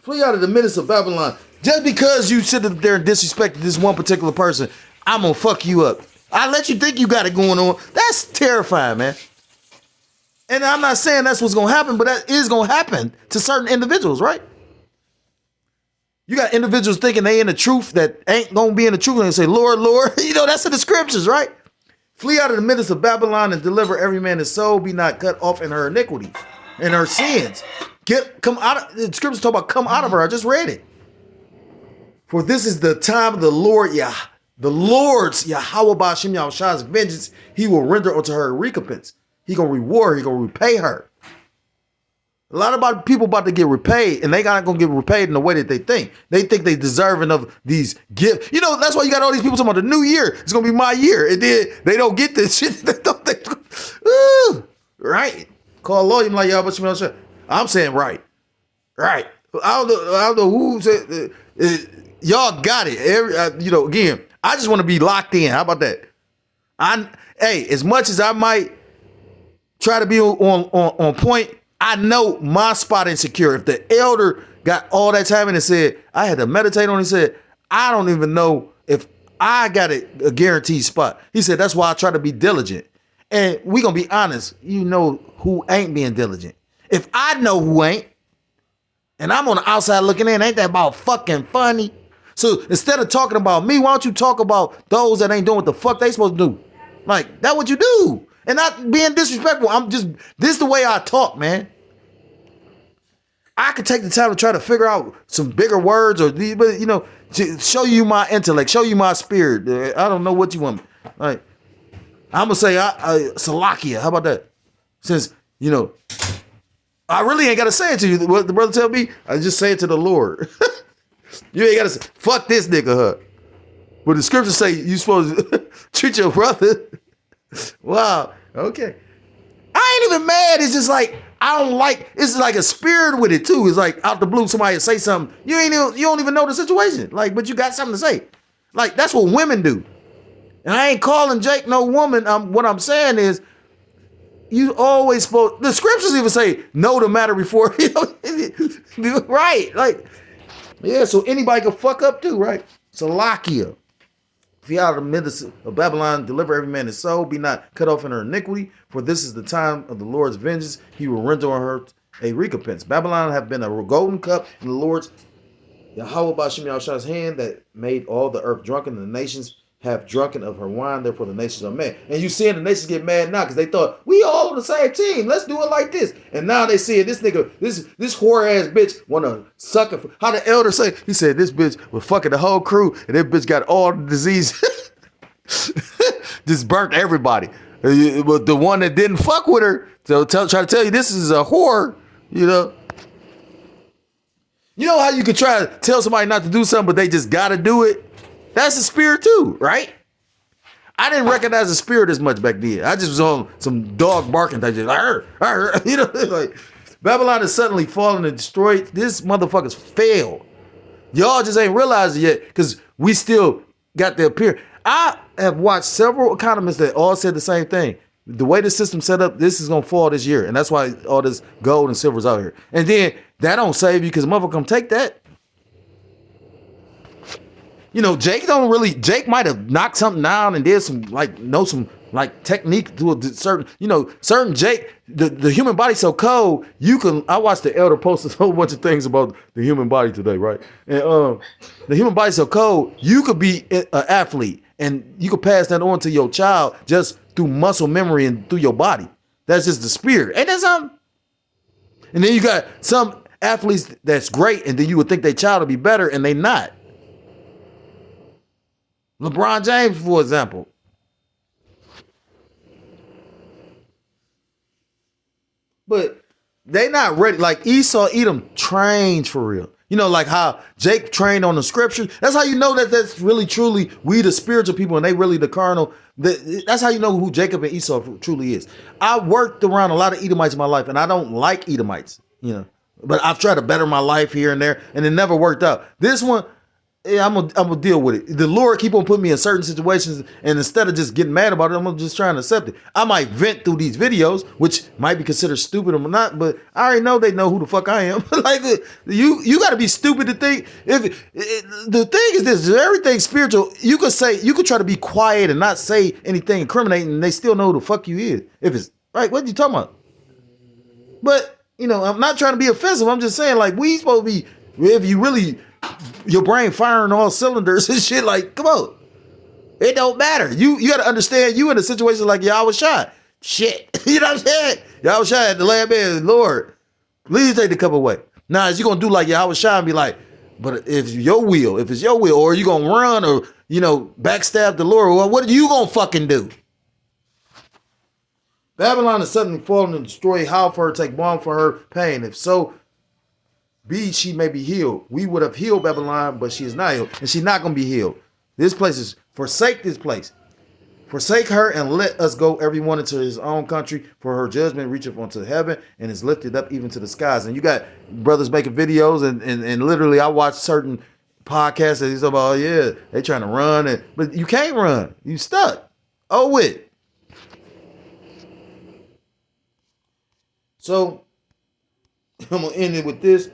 Flee out of the midst of Babylon. Just because you sit up there and disrespected this one particular person, I'm gonna fuck you up. I let you think you got it going on. That's terrifying, man. And I'm not saying that's what's gonna happen, but that is gonna happen to certain individuals, right? You got individuals thinking they in the truth that ain't gonna be in the truth and they say, Lord, Lord, that's in the scriptures, right? Flee out of the midst of Babylon and deliver every man his soul, be not cut off in her iniquity, in her sins. Come out of the scriptures talk about come out of her. I just read it. For this is the time of the Lord, the Lord's Yahweh Ba'Shem Yahushua's vengeance. He will render unto her recompense. He gonna reward her. He gonna repay her. A lot of people about to get repaid, and they not gonna get repaid in the way that they think. They think they deserving of these gifts. You know, that's why you got all these people talking about the new year. It's gonna be my year, and then they don't get this shit. Right? Call a lawyer like y'all, but I'm saying right. I don't know who said y'all got it. Again, I just want to be locked in. How about that? As much as I might try to be on point, I know my spot insecure. If the elder got all that time and said, I had to meditate on it, he said, I don't even know if I got a guaranteed spot. He said, that's why I try to be diligent. And we gonna be honest, you know who ain't being diligent. If I know who ain't, and I'm on the outside looking in, ain't that about fucking funny? So instead of talking about me, why don't you talk about those that ain't doing what the fuck they supposed to do? Like, that's what you do. And not being disrespectful. This the way I talk, man. I could take the time to try to figure out some bigger words but to show you my intellect, show you my spirit. I don't know what you want. Like, I'm going to say Salakia. How about that? Since, I really ain't got to say it to you. What the brother tell me, I just say it to the Lord. You ain't got to say, fuck this nigga, huh? But the scriptures say you supposed to treat your brother. Wow. Okay. I ain't even mad. It's just like, I don't like, it's like a spirit with it too. It's like out the blue, somebody say something. You don't even know the situation. Like, but you got something to say. Like, that's what women do. And I ain't calling Jake no woman. What I'm saying is, you always supposed, the scriptures even say, know the matter before, right? Like, yeah, so anybody can fuck up too, right? Salakia. If you out of the midst of Babylon, deliver every man his soul, be not cut off in her iniquity, for this is the time of the Lord's vengeance. He will render on her a recompense. Babylon have been a golden cup in the Lord's Yahweh Ba'Shem Yahushua's hand that made all the earth drunken, and the nations have drunken of her wine, therefore the nations are mad. And you seeing the nations get mad now because they thought, we all on the same team, let's do it like this. And now they see it, this nigga, this whore ass bitch wanna suck it. How the elder say, he said this bitch was fucking the whole crew and that bitch got all the disease. Just burnt everybody. But the one that didn't fuck with her, so try to tell you this is a whore, You know how you could try to tell somebody not to do something, but they just gotta do it? That's a spirit too, right? I didn't recognize the spirit as much back then. I just was on some dog barking type shit. Like, like Babylon is suddenly fallen and destroyed. This motherfuckers failed. Y'all just ain't realized it yet because we still got the appearance. I have watched several economists that all said the same thing. The way the system's set up, this is gonna fall this year, and that's why all this gold and silver's out here. And then that don't save you because motherfucker come take that. Jake might have knocked something down and did some technique to a certain Jake, the human body's so cold, I watched the elder post a whole bunch of things about the human body today, right? And the human body's so cold, you could be an athlete and you could pass that on to your child just through muscle memory and through your body. That's just the spirit. Ain't that something? And then you got some athletes that's great and then you would think their child would be better and they not. LeBron James, for example. But they not ready. Like Esau, Edom trained for real. Like how Jake trained on the scriptures. That's how you know that that's really, truly, we the spiritual people and they really the carnal. That's how you know who Jacob and Esau truly is. I worked around a lot of Edomites in my life and I don't like Edomites, But I've tried to better my life here and there and it never worked out. This one, yeah, I'm gonna deal with it. The Lord keep on putting me in certain situations, and instead of just getting mad about it, I'm just trying to accept it. I might vent through these videos, which might be considered stupid or not, but I already know they know who the fuck I am. Like you got to be stupid to think. The thing is this: everything spiritual. You could try to be quiet and not say anything incriminating, and they still know who the fuck you is. If it's right, what you talking about? But I'm not trying to be offensive. I'm just saying, like, we supposed to be. If you really. Your brain firing all cylinders and shit, like, come on. It don't matter. You got to understand you in a situation like Yahweh shot. Shit. You know what I'm saying? Yahweh shot at the lamb man, Lord, please take the cup away. Now, is you going to do like Yahweh shot and be like, But if it's your will, or you gonna run or backstab the Lord, well, what are you gonna fucking do? Babylon is suddenly fallen and destroyed. How for her take balm for her pain? If so, be she may be healed. We would have healed Babylon, but she is not healed, and she's not gonna be healed. This place is forsake this place. Forsake her and let us go everyone into his own country, for her judgment reacheth unto heaven and is lifted up even to the skies. And you got brothers making videos and literally I watch certain podcasts that he's about, yeah, they trying to run, but you can't run. You stuck. Oh, wait. So I'm going to end it with this.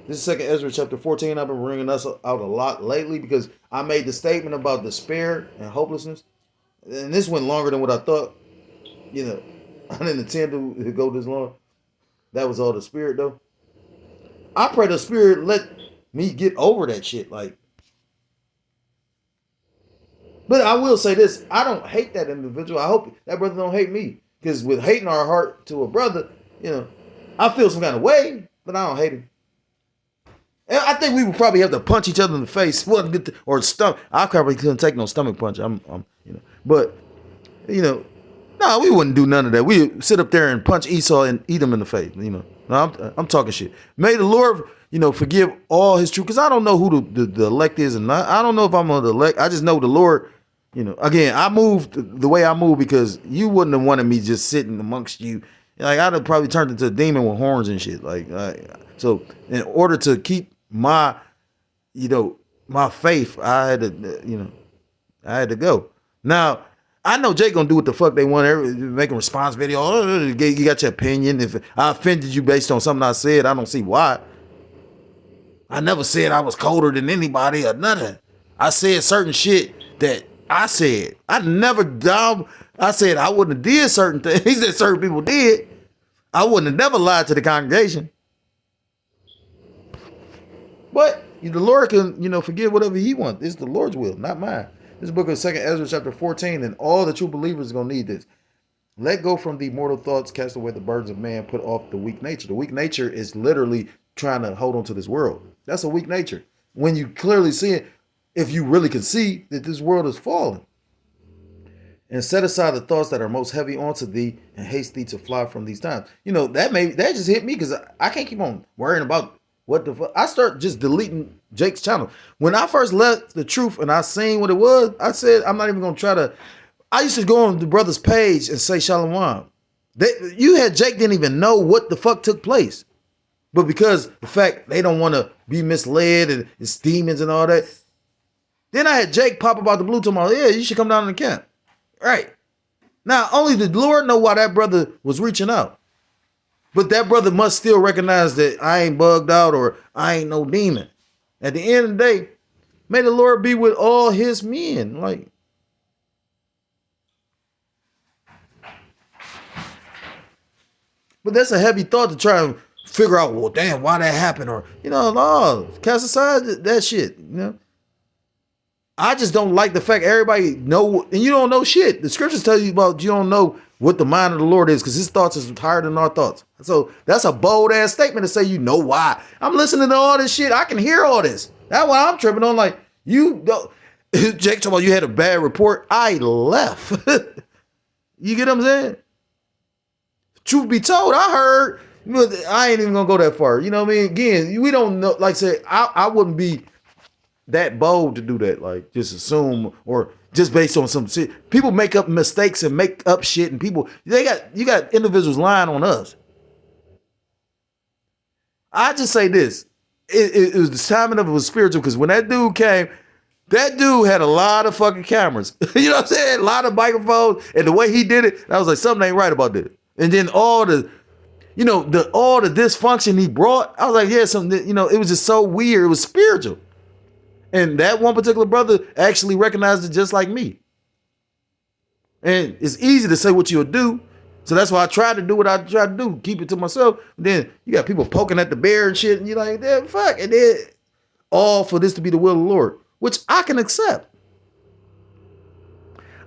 This is 2nd Ezra chapter 14. I've been bringing us out a lot lately because I made the statement about despair and hopelessness. And this went longer than what I thought. I didn't intend to go this long. That was all the Spirit, though. I pray the Spirit let me get over that shit. But I will say this. I don't hate that individual. I hope that brother don't hate me. Because with hating our heart to a brother, I feel some kind of way, but I don't hate him. And I think we would probably have to punch each other in the face, or stomach. I probably couldn't take no stomach punch. But no, we wouldn't do none of that. We sit up there and punch Esau and eat him in the face. No, I'm talking shit. May the Lord, forgive all his truth. Because I don't know who the elect is, and I don't know if I'm on the elect. I just know the Lord. Again, I moved the way I moved because you wouldn't have wanted me just sitting amongst you. I'd have probably turned into a demon with horns and shit. So in order to keep my faith, I had to go. Now, I know Jake gonna do what the fuck they want. Make a response video. Oh, you got your opinion. If I offended you based on something I said, I don't see why. I never said I was colder than anybody or nothing. I said certain shit that I said. I said I wouldn't have did certain things that certain people did. I wouldn't have never lied to the congregation. But the Lord can, forgive whatever he wants. It's the Lord's will, not mine. This book of 2nd Ezra chapter 14, and all the true believers are going to need this. Let go from the mortal thoughts, cast away the burdens of man, put off the weak nature. The weak nature is literally trying to hold on to this world. That's a weak nature. When you clearly see it, if you really can see that this world is falling. And set aside the thoughts that are most heavy onto thee and haste thee to fly from these times. That just hit me because I can't keep on worrying about what the fuck. I start just deleting Jake's channel. When I first left the truth and I seen what it was, I said, I'm not even going to try to. I used to go on the brother's page and say Shalom. Jake didn't even know what the fuck took place. But because the fact they don't want to be misled and it's demons and all that. Then I had Jake pop up out the blue tomorrow. Yeah, you should come down to the camp. Right. Now, only the Lord know why that brother was reaching out. But that brother must still recognize that I ain't bugged out or I ain't no demon. At the end of the day, may the Lord be with all his men. But that's a heavy thought to try and figure out, well, damn, why that happened? Or, no, cast aside that shit, I just don't like the fact everybody know, and you don't know shit. The scriptures tell you about you don't know what the mind of the Lord is because his thoughts is higher than our thoughts. So that's a bold ass statement to say you know why. I'm listening to all this shit. I can hear all this. That's why I'm tripping on you don't. Jake talking about you had a bad report. I left. You get what I'm saying? Truth be told, I heard. I ain't even gonna go that far. You know what I mean? Again, we don't know. Like I said, I wouldn't be that bold to do that, just assume or just based on some shit. People make up mistakes and make up shit, and you got individuals lying on us. I just say this. It was the timing of it was spiritual because when that dude came, that dude had a lot of fucking cameras. You know what I'm saying? A lot of microphones, and the way he did it, I was like, something ain't right about this. And then all the dysfunction he brought, I was like, yeah, something, it was just so weird. It was spiritual. And that one particular brother actually recognized it just like me. And it's easy to say what you'll do. So that's why I tried to do what I tried to do. Keep it to myself. But then you got people poking at the bear and shit. And you're like, damn, fuck. And then all for this to be the will of the Lord. Which I can accept.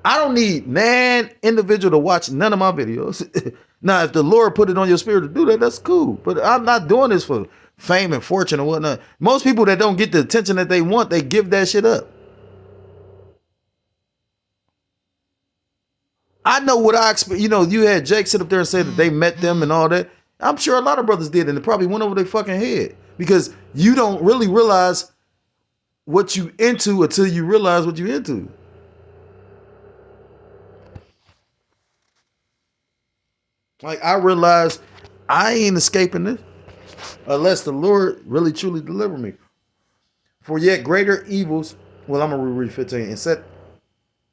I don't need man individual to watch none of my videos. Now, if the Lord put it on your spirit to do that, that's cool. But I'm not doing this for fame and fortune and whatnot. Most people that don't get the attention that they want, they give that shit up. I know what I expect. You know, you had Jake sit up there and say that they met them and all that. I'm sure a lot of brothers did, and it probably went over their fucking head because you don't really realize what you into until you realize what you into. Like, I realized I ain't escaping this unless the Lord really truly deliver me. For yet greater evils, well, I'm going to read 15, and set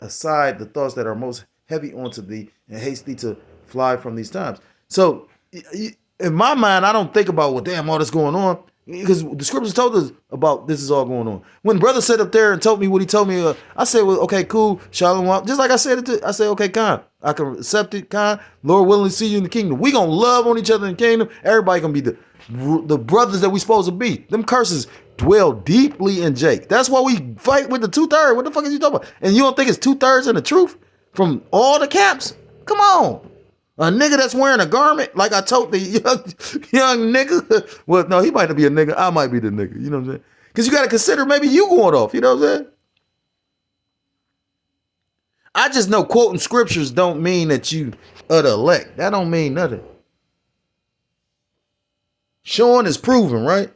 aside the thoughts that are most heavy onto thee, and haste thee to fly from these times. So, in my mind, I don't think about, well, damn, all this going on, because the scriptures told us about this is all going on. When brother sat up there and told me what he told me, I said, well, okay, cool, shalom. Just like I said it, I said, okay, Khan, I can accept it, Khan. Lord willing to see you in the kingdom. We gonna love on each other in the kingdom. Everybody gonna be the brothers that we supposed to be. Them curses dwell deeply in Jake. That's why we fight with the 2/3. What the fuck is you talking about? And you don't think it's 2/3 in the truth from all the camps? Come on. A nigga that's wearing a garment, like I told the young nigga. Well, no, he might not be a nigga. I might be the nigga. You know what I'm saying? Because you got to consider maybe you going off. You know what I'm saying? I just know quoting scriptures don't mean that you are the elect. That don't mean nothing. Showing is proven, right?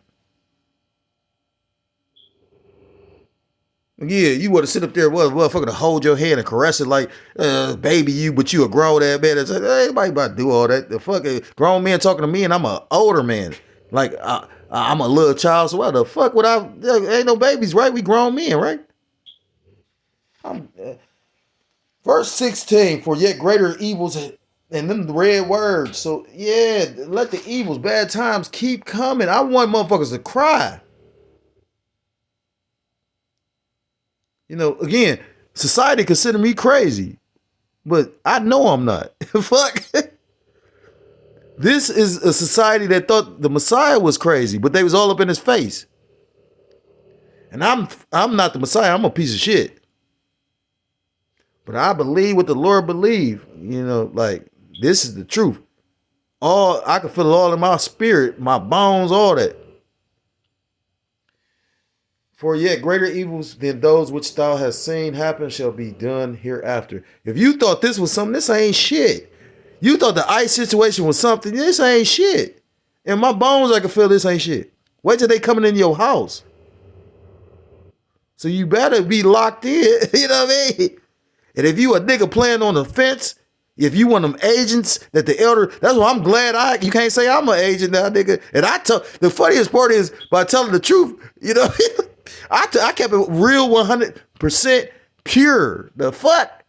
Yeah, you want to sit up there, motherfucker, to hold your hand and caress it like, baby, you, but you a grown ass man. It's like, hey, anybody about to do all that? The fucking grown man talking to me, and I'm an older man. Like, I'm a little child, so why the fuck would I? Ain't no babies, right? We grown men, right? Verse 16, for yet greater evils, and them the red words. So, yeah, let the evils, bad times keep coming. I want motherfuckers to cry. You know, again, society consider me crazy, but I know I'm not. Fuck. This is a society that thought the Messiah was crazy, but they was all up in his face. And I'm not the Messiah. I'm a piece of shit. But I believe what the Lord believe. You know, like, this is the truth. I can feel it all in my spirit, my bones, all that. For yet greater evils than those which thou hast seen happen shall be done hereafter. If you thought this was something, this ain't shit. You thought the ICE situation was something, this ain't shit. In my bones, I can feel this ain't shit. Wait till they coming in your house. So you better be locked in, you know what I mean? And if you a nigga playing on the fence, if you one of them agents that the elder, that's why I'm glad you can't say I'm an agent now, nigga. And the funniest part is by telling the truth, you know, I kept it real 100% pure. The fuck?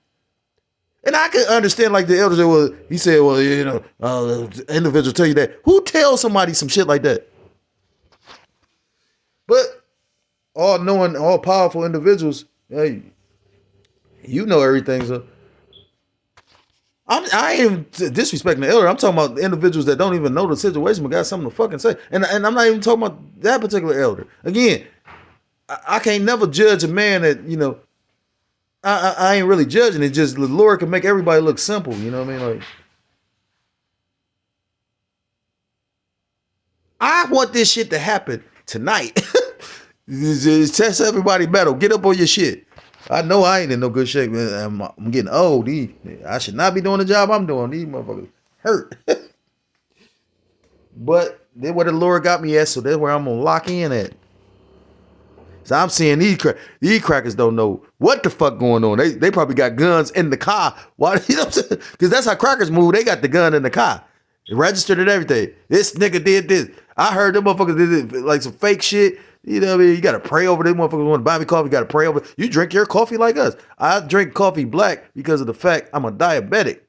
And I could understand like the elder said, well, he said, well, you know, the individual tell you that. Who tells somebody some shit like that? But all knowing, all powerful individuals, hey, you know everything, so. I ain't even disrespecting the elder. I'm talking about the individuals that don't even know the situation but got something to fucking say. And I'm not even talking about that particular elder. Again, I can't never judge a man that, you know, I ain't really judging it. Just the Lord can make everybody look simple. You know what I mean? Like, I want this shit to happen tonight. Just test everybody battle. Get up on your shit. I know I ain't in no good shape, man. I'm getting old. I should not be doing the job I'm doing. These motherfuckers hurt. But that's where the Lord got me at, so that's where I'm gonna lock in at. So I'm seeing these crackers don't know what the fuck going on. They probably got guns in the car. Why? You know what I'm saying? Because that's how crackers move. They got the gun in the car. It registered and everything. This nigga did this. I heard them motherfuckers did it, like some fake shit. You know what I mean? You got to pray over them motherfuckers. Want to buy me coffee, you got to pray over. You drink your coffee like us. I drink coffee black because of the fact I'm a diabetic.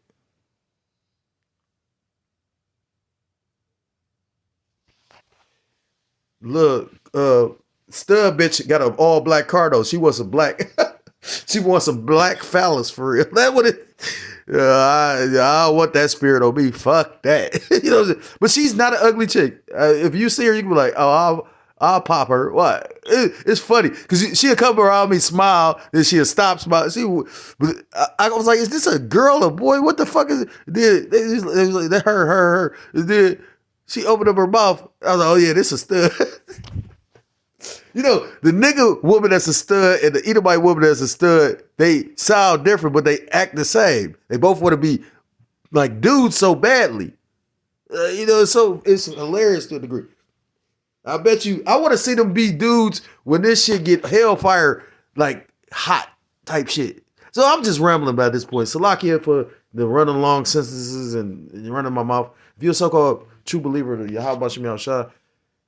Look, Stud bitch got an all black car though. She wants some black. She wants some black phallus for real. That would it. I don't want that spirit on me. Fuck that. You know what I'm saying? But she's not an ugly chick. If you see her, you can be like, oh, I'll pop her. What? It's funny because she'll come around me, smile, then she'll stop, smile. I was like, is this a girl or boy? What the fuck is it? Her. She opened up her mouth. I was like, oh yeah, this is a stud. You know, the nigga woman that's a stud and the Edomite woman that's a stud, they sound different, but they act the same. They both want to be like dudes so badly. You know, so it's hilarious to a degree. I bet you, I want to see them be dudes when this shit get hellfire, like hot type shit. So I'm just rambling about this point. Salakia for the running long sentences and running my mouth. If you're a so-called true believer of Yahweh Shem Yahushua,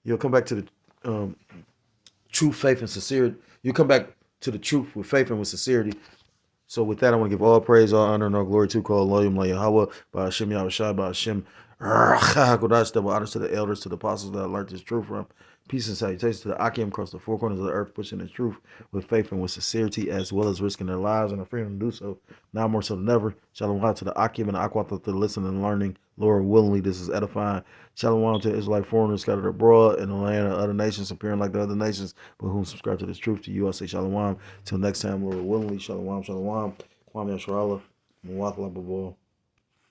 you'll come back to the true faith and sincerity. You come back to the truth with faith and with sincerity. So with that, I want to give all praise, all honor, and all glory to call Elohim La Yahweh, by Hashem Yahushua, by Hashem Kodash, double honors to the elders, to the apostles that I learned this truth from. Peace and salutations to the Akim across the four corners of the earth, pushing the truth with faith and with sincerity, as well as risking their lives and their freedom to do so. Now more so than ever. Shalom to the Akim and the Akwata to the listening and learning. Lord, willingly, this is edifying. Shalom to Israelite foreigners scattered abroad in the land of other nations, appearing like the other nations, but whom subscribe to this truth. To you, I say shalom. Till next time, Lord, willingly. Shalom, shalom. Kwame Yasharallah. Mwah,